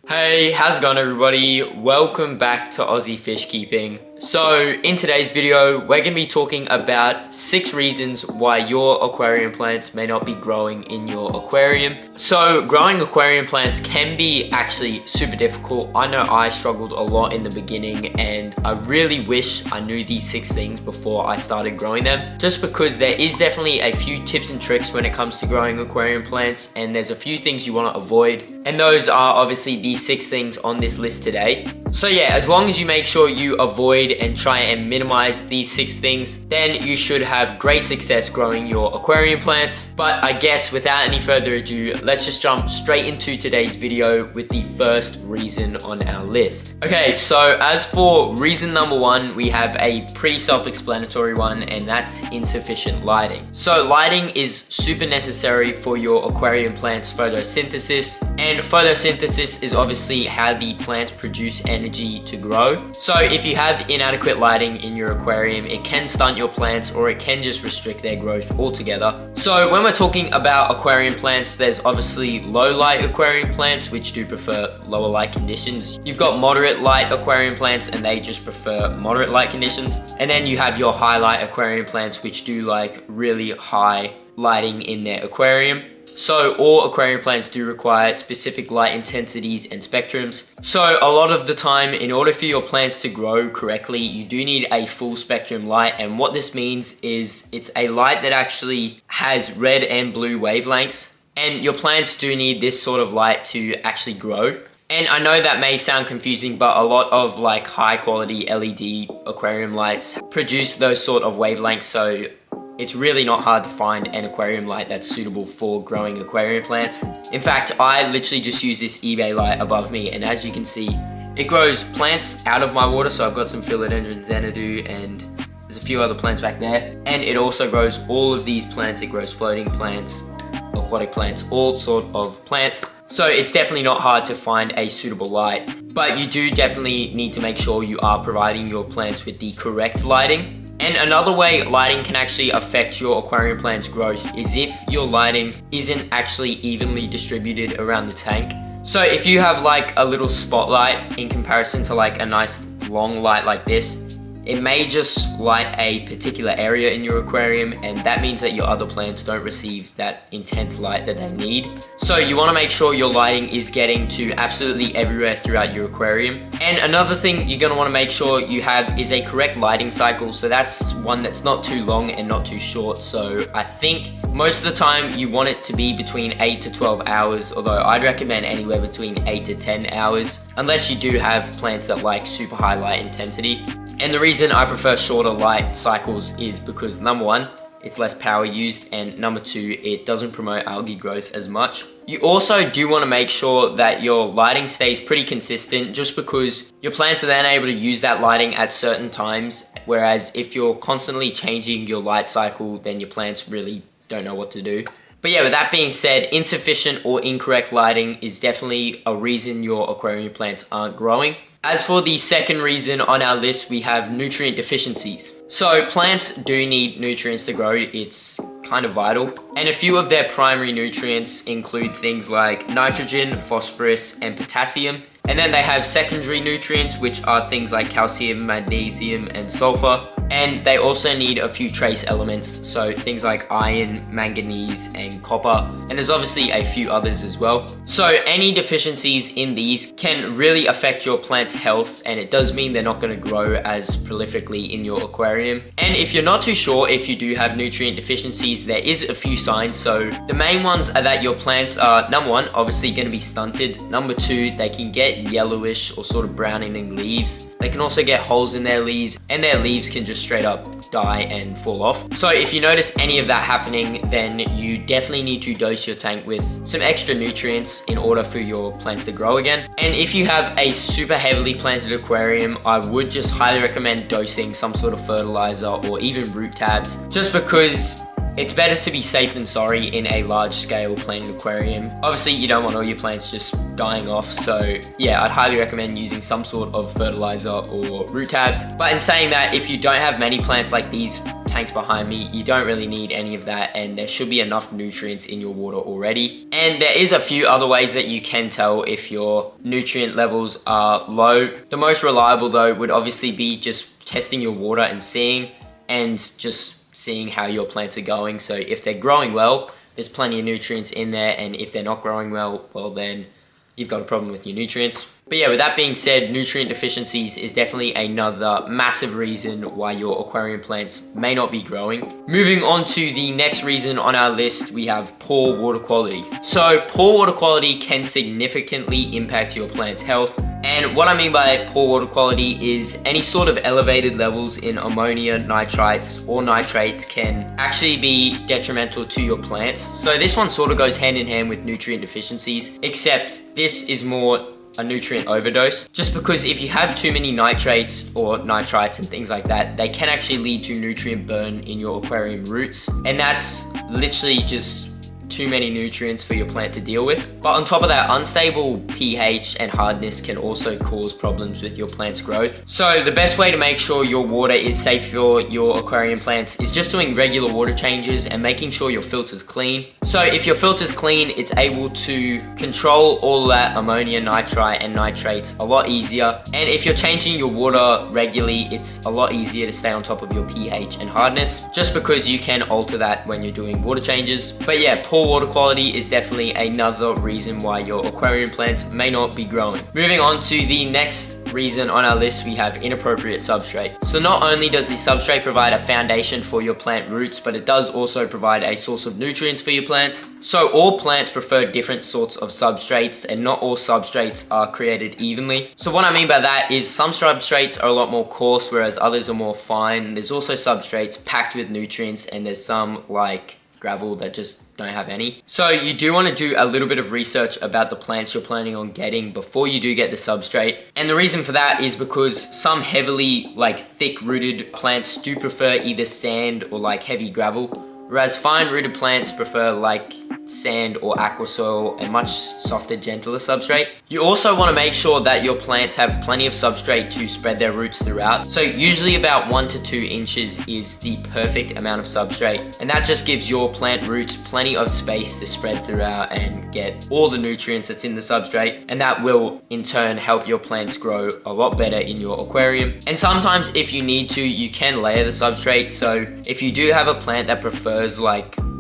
Hey, how's it going everybody? Welcome back to Aussie Fish Keeping. So in today's video, we're going to be talking about 6 reasons why your aquarium plants may not be growing in your aquarium. So growing aquarium plants can be actually super difficult. I know I struggled a lot in the beginning and I really wish I knew these 6 things before I started growing them. Just because there is definitely a few tips and tricks when it comes to growing aquarium plants, and there's a few things you want to avoid. And those are obviously these 6 things on this list today. So yeah, as long as you make sure you avoid and try and minimize these 6 things, then you should have great success growing your aquarium plants. But I guess without any further ado, let's just jump straight into today's video with the first reason on our list. Okay, so as for reason number 1, we have a pretty self-explanatory one, and that's insufficient lighting. So lighting is super necessary for your aquarium plants' photosynthesis, and photosynthesis is obviously how the plants produce energy to grow. So if you have inadequate lighting in your aquarium, it can stunt your plants or it can just restrict their growth altogether. So when we're talking about aquarium plants, there's obviously low light aquarium plants, which do prefer lower light conditions. You've got moderate light aquarium plants and they just prefer moderate light conditions. And then you have your high light aquarium plants, which do like really high lighting in their aquarium. So all aquarium plants do require specific light intensities and spectrums. So a lot of the time, in order for your plants to grow correctly, you do need a full spectrum light. And what this means is it's a light that actually has red and blue wavelengths. And your plants do need this sort of light to actually grow. And I know that may sound confusing, but a lot of like high quality LED aquarium lights produce those sort of wavelengths. So it's really not hard to find an aquarium light that's suitable for growing aquarium plants. In fact, I literally just use this eBay light above me, and as you can see, it grows plants out of my water. So I've got some philodendron xanadu and there's a few other plants back there. And it also grows all of these plants. It grows floating plants, aquatic plants, all sort of plants. So it's definitely not hard to find a suitable light, but you do definitely need to make sure you are providing your plants with the correct lighting. And another way lighting can actually affect your aquarium plant's growth is if your lighting isn't actually evenly distributed around the tank. So if you have like a little spotlight in comparison to like a nice long light like this, it may just light a particular area in your aquarium, and that means that your other plants don't receive that intense light that they need. So you want to make sure your lighting is getting to absolutely everywhere throughout your aquarium. And another thing you're going to want to make sure you have is a correct lighting cycle. So that's one that's not too long and not too short. So I think most of the time you want it to be between 8 to 12 hours, although I'd recommend anywhere between 8 to 10 hours, unless you do have plants that like super high light intensity. And the reason I prefer shorter light cycles is because number 1, it's less power used, and number 2, it doesn't promote algae growth as much. You also do want to make sure that your lighting stays pretty consistent, just because your plants are then able to use that lighting at certain times, whereas if you're constantly changing your light cycle, then your plants really don't know what to do. But yeah, with that being said, insufficient or incorrect lighting is definitely a reason your aquarium plants aren't growing. As for the second reason on our list, we have nutrient deficiencies. So plants do need nutrients to grow, it's kind of vital. And a few of their primary nutrients include things like nitrogen, phosphorus, and potassium. And then they have secondary nutrients, which are things like calcium, magnesium, and sulfur. And they also need a few trace elements, so things like iron, manganese, and copper. And there's obviously a few others as well. So any deficiencies in these can really affect your plant's health, and it does mean they're not going to grow as prolifically in your aquarium. And if you're not too sure if you do have nutrient deficiencies, there is a few signs. So the main ones are that your plants are, number 1, obviously going to be stunted. Number 2, they can get yellowish or sort of browning leaves. They can also get holes in their leaves, and their leaves can just straight up die and fall off. So if you notice any of that happening, then you definitely need to dose your tank with some extra nutrients in order for your plants to grow again. And if you have a super heavily planted aquarium, I would just highly recommend dosing some sort of fertilizer or even root tabs, just because it's better to be safe than sorry in a large scale planted aquarium. Obviously you don't want all your plants just dying off, so yeah, I'd highly recommend using some sort of fertilizer or root tabs. But in saying that, if you don't have many plants like these tanks behind me, you don't really need any of that, and there should be enough nutrients in your water already. And there is a few other ways that you can tell if your nutrient levels are low. The most reliable though would obviously be just testing your water and seeing how your plants are going. So if they're growing well, there's plenty of nutrients in there, and if they're not growing well, well then you've got a problem with your nutrients. But yeah, with that being said, nutrient deficiencies is definitely another massive reason why your aquarium plants may not be growing. Moving on to the next reason on our list, we have poor water quality. So poor water quality can significantly impact your plant's health. And what I mean by poor water quality is any sort of elevated levels in ammonia, nitrites, or nitrates can actually be detrimental to your plants. So this one sort of goes hand in hand with nutrient deficiencies, except this is more a nutrient overdose, just because if you have too many nitrates or nitrites and things like that, they can actually lead to nutrient burn in your aquarium roots, and that's literally just too many nutrients for your plant to deal with. But on top of that, unstable pH and hardness can also cause problems with your plant's growth. So the best way to make sure your water is safe for your aquarium plants is just doing regular water changes and making sure your filter's clean. So if your filter's clean, it's able to control all that ammonia, nitrite, and nitrates a lot easier. And if you're changing your water regularly, it's a lot easier to stay on top of your pH and hardness, just because you can alter that when you're doing water changes. But yeah, poor water quality is definitely another reason why your aquarium plants may not be growing. Moving on to the next reason on our list, we have inappropriate substrate. So not only does the substrate provide a foundation for your plant roots, but it does also provide a source of nutrients for your plants. So all plants prefer different sorts of substrates, and not all substrates are created evenly. So what I mean by that is some substrates are a lot more coarse, whereas others are more fine. There's also substrates packed with nutrients, and there's some like gravel that just don't have any. So you do want to do a little bit of research about the plants you're planning on getting before you do get the substrate. And the reason for that is because some heavily thick rooted plants do prefer either sand or heavy gravel, whereas fine rooted plants prefer sand or aqua soil, a much softer, gentler substrate. You also want to make sure that your plants have plenty of substrate to spread their roots throughout. So usually about 1 to 2 inches is the perfect amount of substrate, and that just gives your plant roots plenty of space to spread throughout and get all the nutrients that's in the substrate, and that will in turn help your plants grow a lot better in your aquarium. And sometimes if you need to, you can layer the substrate. So if you do have a plant that prefers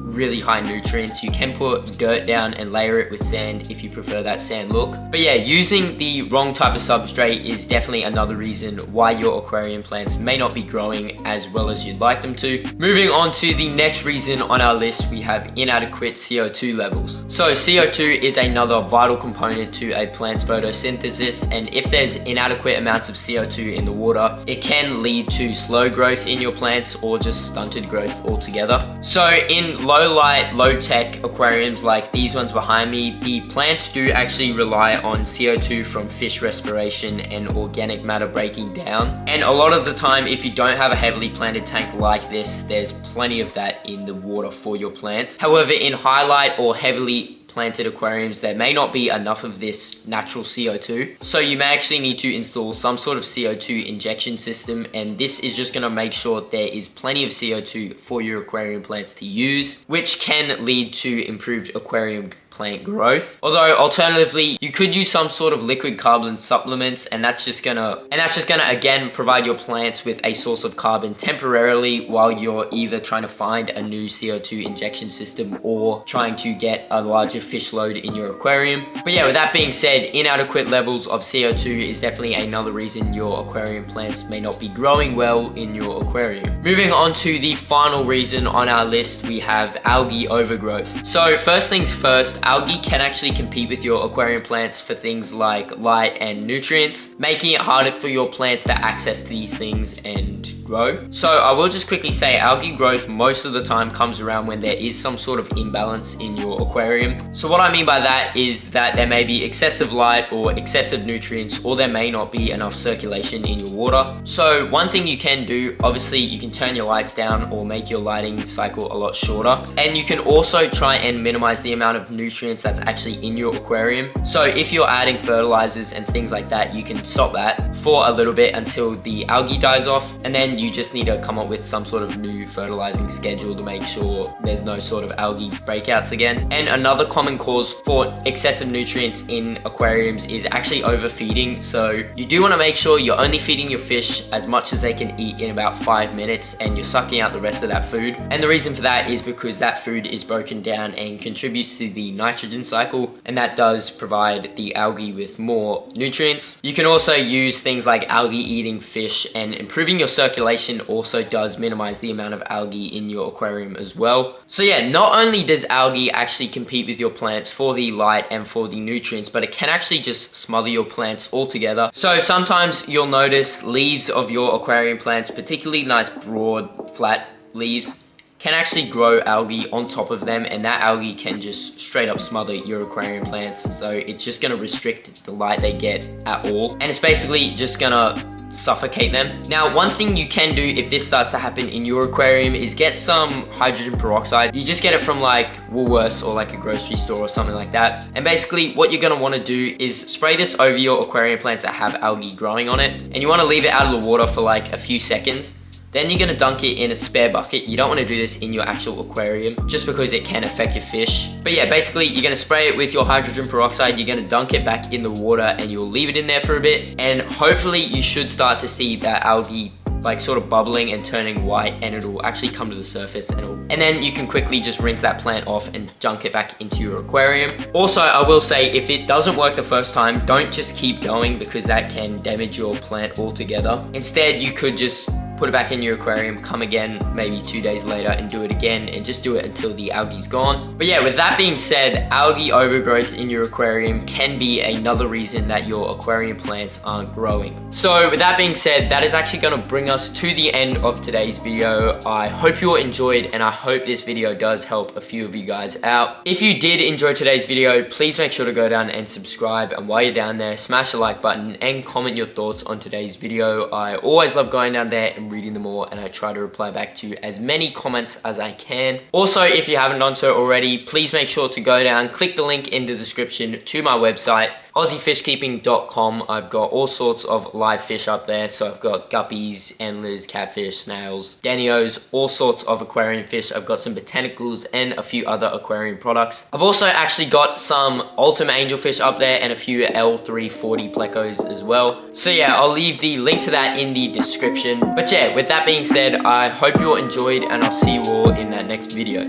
really high nutrients, you can put dirt down and layer it with sand if you prefer that sand look. But yeah, using the wrong type of substrate is definitely another reason why your aquarium plants may not be growing as well as you'd like them to. Moving on to the next reason on our list, we have inadequate CO2 levels. So CO2 is another vital component to a plant's photosynthesis, and if there's inadequate amounts of CO2 in the water, it can lead to slow growth in your plants or just stunted growth altogether. So in low light, low tech aquariums like these ones behind me, the plants do actually rely on CO2 from fish respiration and organic matter breaking down. And a lot of the time, if you don't have a heavily planted tank like this, there's plenty of that in the water for your plants. However, in highlight or heavily planted aquariums, there may not be enough of this natural CO2. So you may actually need to install some sort of CO2 injection system, and this is just gonna make sure there is plenty of CO2 for your aquarium plants to use, which can lead to improved aquarium plant growth. Although alternatively, you could use some sort of liquid carbon supplements, and that's just gonna again provide your plants with a source of carbon temporarily while you're either trying to find a new CO2 injection system or trying to get a larger fish load in your aquarium. But yeah, with that being said, inadequate levels of CO2 is definitely another reason your aquarium plants may not be growing well in your aquarium. Moving on to the final reason on our list, we have algae overgrowth. So first things first, algae can actually compete with your aquarium plants for things like light and nutrients, making it harder for your plants to access these things and grow. So I will just quickly say algae growth most of the time comes around when there is some sort of imbalance in your aquarium. So what I mean by that is that there may be excessive light or excessive nutrients, or there may not be enough circulation in your water. So one thing you can do, obviously you can turn your lights down or make your lighting cycle a lot shorter. And you can also try and minimize the amount of nutrients that's actually in your aquarium. So if you're adding fertilizers and things like that, you can stop that for a little bit until the algae dies off, and then you just need to come up with some sort of new fertilizing schedule to make sure there's no sort of algae breakouts again. And another common cause for excessive nutrients in aquariums is actually overfeeding. So you do want to make sure you're only feeding your fish as much as they can eat in about 5 minutes, and you're sucking out the rest of that food. And the reason for that is because that food is broken down and contributes to the nitrogen cycle, and that does provide the algae with more nutrients. You can also use things like algae eating fish, and improving your circulation also does minimize the amount of algae in your aquarium as well. So yeah, not only does algae actually compete with your plants for the light and for the nutrients, but it can actually just smother your plants altogether. So sometimes you'll notice leaves of your aquarium plants, particularly nice broad flat leaves, can actually grow algae on top of them, and that algae can just straight up smother your aquarium plants. So it's just going to restrict the light they get at all, and it's basically just gonna suffocate them. Now, one thing you can do if this starts to happen in your aquarium is get some hydrogen peroxide. You just get it from like Woolworths or like a grocery store or something like that. And basically what you're gonna wanna do is spray this over your aquarium plants that have algae growing on it. And you wanna leave it out of the water for like a few seconds. Then you're gonna dunk it in a spare bucket. You don't wanna do this in your actual aquarium just because it can affect your fish. But yeah, basically you're gonna spray it with your hydrogen peroxide, you're gonna dunk it back in the water, and you'll leave it in there for a bit. And hopefully you should start to see that algae like sort of bubbling and turning white, and it'll actually come to the surface, and then you can quickly just rinse that plant off and dunk it back into your aquarium. Also, I will say, if it doesn't work the first time, don't just keep going, because that can damage your plant altogether. Instead, you could just put it back in your aquarium, come again maybe 2 days later and do it again, and just do it until the algae's gone. But yeah, with that being said, algae overgrowth in your aquarium can be another reason that your aquarium plants aren't growing. So with that being said, that is actually going to bring us to the end of today's video. I hope you all enjoyed, and I hope this video does help a few of you guys out. If you did enjoy today's video, please make sure to go down and subscribe, and while you're down there, smash the like button and comment your thoughts on today's video. I always love going down there and reading them all, and I try to reply back to as many comments as I can. Also, if you haven't done so already, please make sure to go down, click the link in the description to my website, AussieFishkeeping.com. I've got all sorts of live fish up there. So I've got guppies, endlers, catfish, snails, danios, all sorts of aquarium fish. I've got some botanicals and a few other aquarium products. I've also actually got some Ultima angelfish up there and a few L340 plecos as well. So yeah, I'll leave the link to that in the description. But yeah, with that being said, I hope you all enjoyed, and I'll see you all in that next video.